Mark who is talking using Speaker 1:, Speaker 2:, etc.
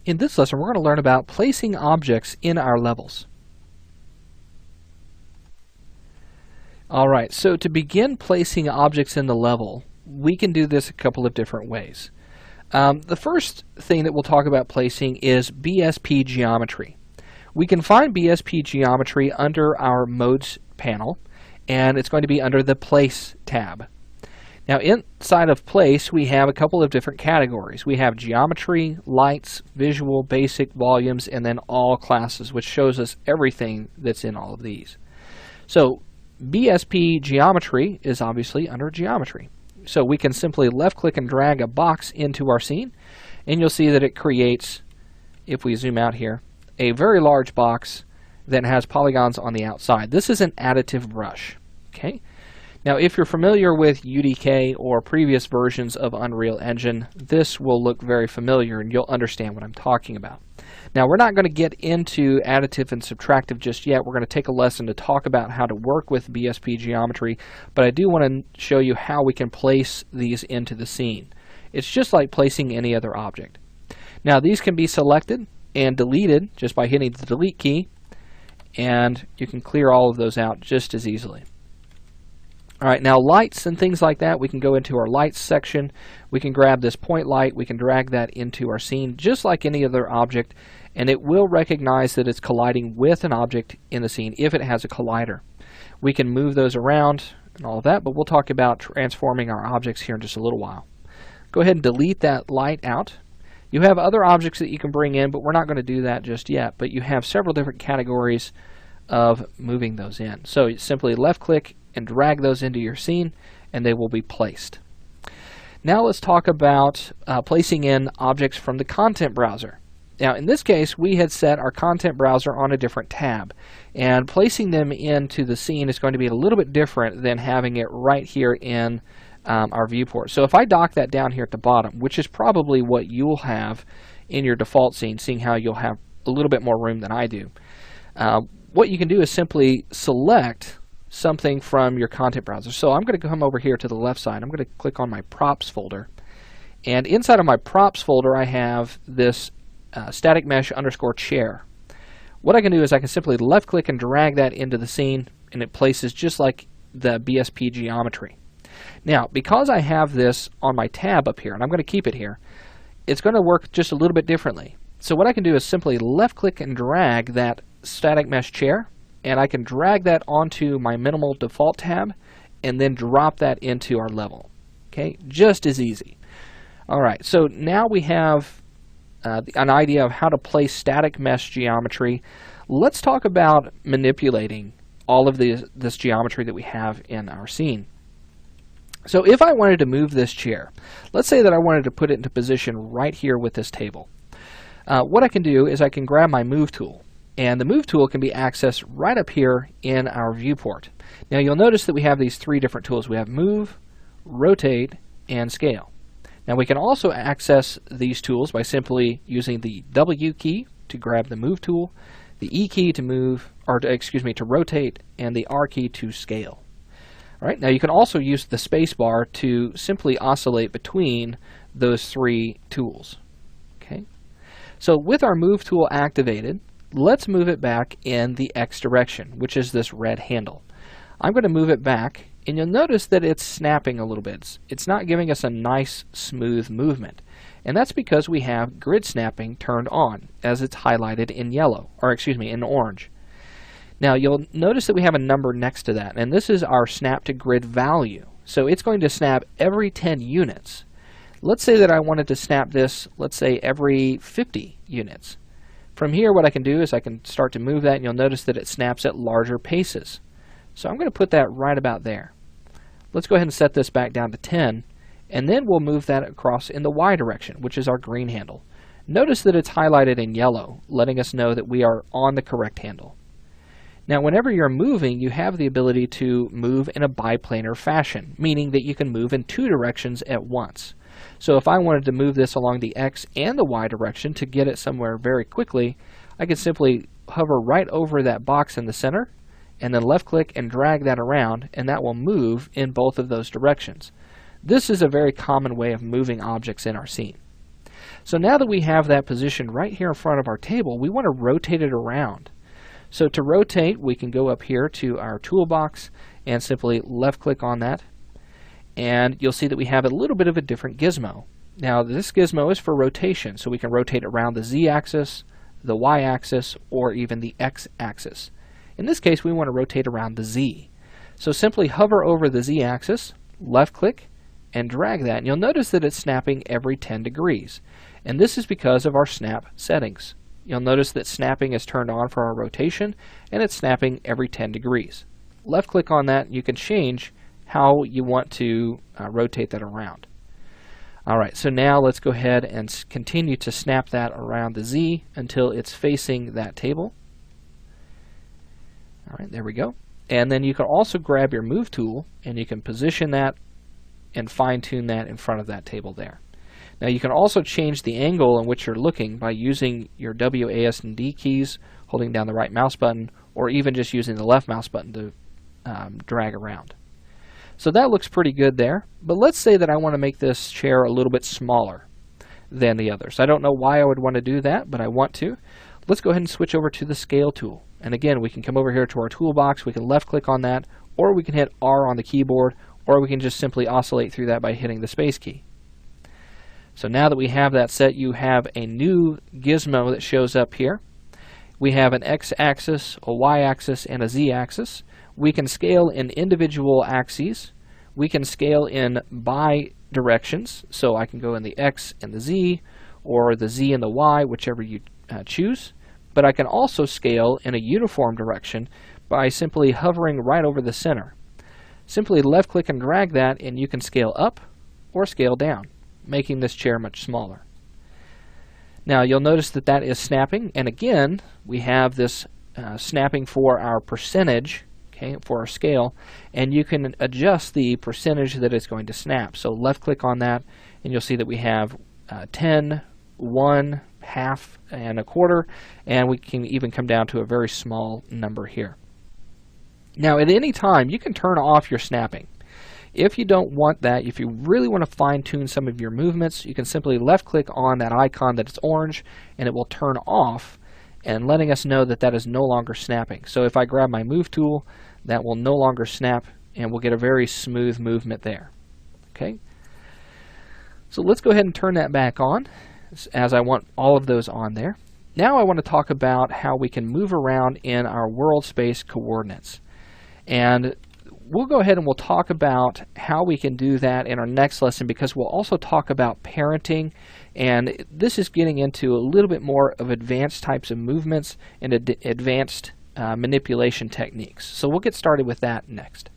Speaker 1: In this lesson, we're going to learn about placing objects in our levels. Alright, so to begin placing objects in the level, we can do this a couple of different ways. The first thing that we'll talk about placing is BSP geometry. We can find BSP geometry under our Modes panel, and it's going to be under the Place tab. Now inside of Place, we have a couple of different categories. We have Geometry, Lights, Visual, Basic, Volumes, and then All Classes, which shows us everything that's in all of these. So BSP Geometry is obviously under Geometry. So we can simply left-click and drag a box into our scene, and you'll see that it creates, if we zoom out here, a very large box that has polygons on the outside. This is an additive brush. Okay. Now, if you're familiar with UDK or previous versions of Unreal Engine, this will look very familiar and you'll understand what I'm talking about. Now, we're not going to get into additive and subtractive just yet. We're going to take a lesson to talk about how to work with BSP geometry, but I do want to show you how we can place these into the scene. It's just like placing any other object. Now, these can be selected and deleted just by hitting the delete key, and you can clear all of those out just as easily. Alright, now lights and things like that, we can go into our lights section. We can grab this point light, we can drag that into our scene just like any other object, and it will recognize that it's colliding with an object in the scene if it has a collider. We can move those around and all of that, but we'll talk about transforming our objects here in just a little while. Go ahead and delete that light out. You have other objects that you can bring in, but we're not going to do that just yet, but you have several different categories of moving those in. So you simply left click and drag those into your scene, and they will be placed. Now let's talk about placing in objects from the content browser. Now in this case, we had set our content browser on a different tab, and placing them into the scene is going to be a little bit different than having it right here in our viewport. So if I dock that down here at the bottom, which is probably what you'll have in your default scene, seeing how you'll have a little bit more room than I do, what you can do is simply select something from your content browser. So I'm going to come over here to the left side. I'm going to click on my props folder, and inside of my props folder I have this static mesh underscore chair. What I can do is I can simply left click and drag that into the scene, and it places just like the BSP geometry. Now because I have this on my tab up here, and I'm going to keep it here, it's going to work just a little bit differently. So what I can do is simply left click and drag that static mesh chair, and I can drag that onto my minimal default tab and then drop that into our level. Okay, just as easy. Alright, so now we have an idea of how to place static mesh geometry. Let's talk about manipulating all of this geometry that we have in our scene. So if I wanted to move this chair, let's say that I wanted to put it into position right here with this table. What I can do is I can grab my move tool. And the move tool can be accessed right up here in our viewport. Now you'll notice that we have these three different tools. We have move, rotate, and scale. Now we can also access these tools by simply using the W key to grab the move tool, the E key to move, or to rotate, and the R key to scale. All right, now you can also use the space bar to simply oscillate between those three tools. Okay. So with our move tool activated, let's move it back in the X direction, which is this red handle. I'm going to move it back, and you'll notice that it's snapping a little bit. It's not giving us a nice, smooth movement. And that's because we have grid snapping turned on, as it's highlighted in yellow, or excuse me, in orange. Now you'll notice that we have a number next to that, and this is our snap to grid value. So it's going to snap every 10 units. Let's say that I wanted to snap this, let's say every 50 units. From here, what I can do is I can start to move that, and you'll notice that it snaps at larger paces. So I'm going to put that right about there. Let's go ahead and set this back down to 10, and then we'll move that across in the Y direction, which is our green handle. Notice that it's highlighted in yellow, letting us know that we are on the correct handle. Now, whenever you're moving, you have the ability to move in a biplanar fashion, meaning that you can move in two directions at once. So if I wanted to move this along the X and the Y direction to get it somewhere very quickly, I could simply hover right over that box in the center and then left click and drag that around, and that will move in both of those directions. This is a very common way of moving objects in our scene. So now that we have that positioned right here in front of our table, we want to rotate it around. So to rotate, we can go up here to our toolbox and simply left click on that, and you'll see that we have a little bit of a different gizmo. Now this gizmo is for rotation, so we can rotate around the Z-axis, the Y-axis, or even the X-axis. In this case, we want to rotate around the Z. So simply hover over the Z-axis, left click, and drag that, and you'll notice that it's snapping every 10 degrees. And this is because of our snap settings. You'll notice that snapping is turned on for our rotation, and it's snapping every 10 degrees. Left click on that, and you can change how you want to rotate that around. Alright, so now let's go ahead and continue to snap that around the Z until it's facing that table. Alright, there we go. And then you can also grab your move tool, and you can position that and fine-tune that in front of that table there. Now you can also change the angle in which you're looking by using your W, A, S, and D keys, holding down the right mouse button, or even just using the left mouse button to drag around. So that looks pretty good there, but let's say that I want to make this chair a little bit smaller than the others. I don't know why I would want to do that, but I want to. Let's go ahead and switch over to the scale tool. And again, we can come over here to our toolbox, we can left click on that, or we can hit R on the keyboard, or we can just simply oscillate through that by hitting the space key. So now that we have that set, you have a new gizmo that shows up here. We have an X-axis, a Y-axis, and a Z-axis. We can scale in individual axes. We can scale in bi-directions, so I can go in the X and the Z, or the Z and the Y, whichever you choose. But I can also scale in a uniform direction by simply hovering right over the center. Simply left click and drag that, and you can scale up or scale down, making this chair much smaller. Now you'll notice that that is snapping, and again we have this snapping for our percentage, okay, for our scale, and you can adjust the percentage that it's going to snap. So left click on that, and you'll see that we have 10, 1, half, and a quarter, and we can even come down to a very small number here. Now at any time you can turn off your snapping. If you don't want that, if you really want to fine-tune some of your movements, you can simply left click on that icon that is orange, and it will turn off, and letting us know that that is no longer snapping. So if I grab my move tool, that will no longer snap, and we'll get a very smooth movement there. Okay. So let's go ahead and turn that back on, as I want all of those on there. Now I want to talk about how we can move around in our world space coordinates. And we'll go ahead and we'll talk about how we can do that in our next lesson, because we'll also talk about parenting, and this is getting into a little bit more of advanced types of movements and advanced manipulation techniques. So we'll get started with that next.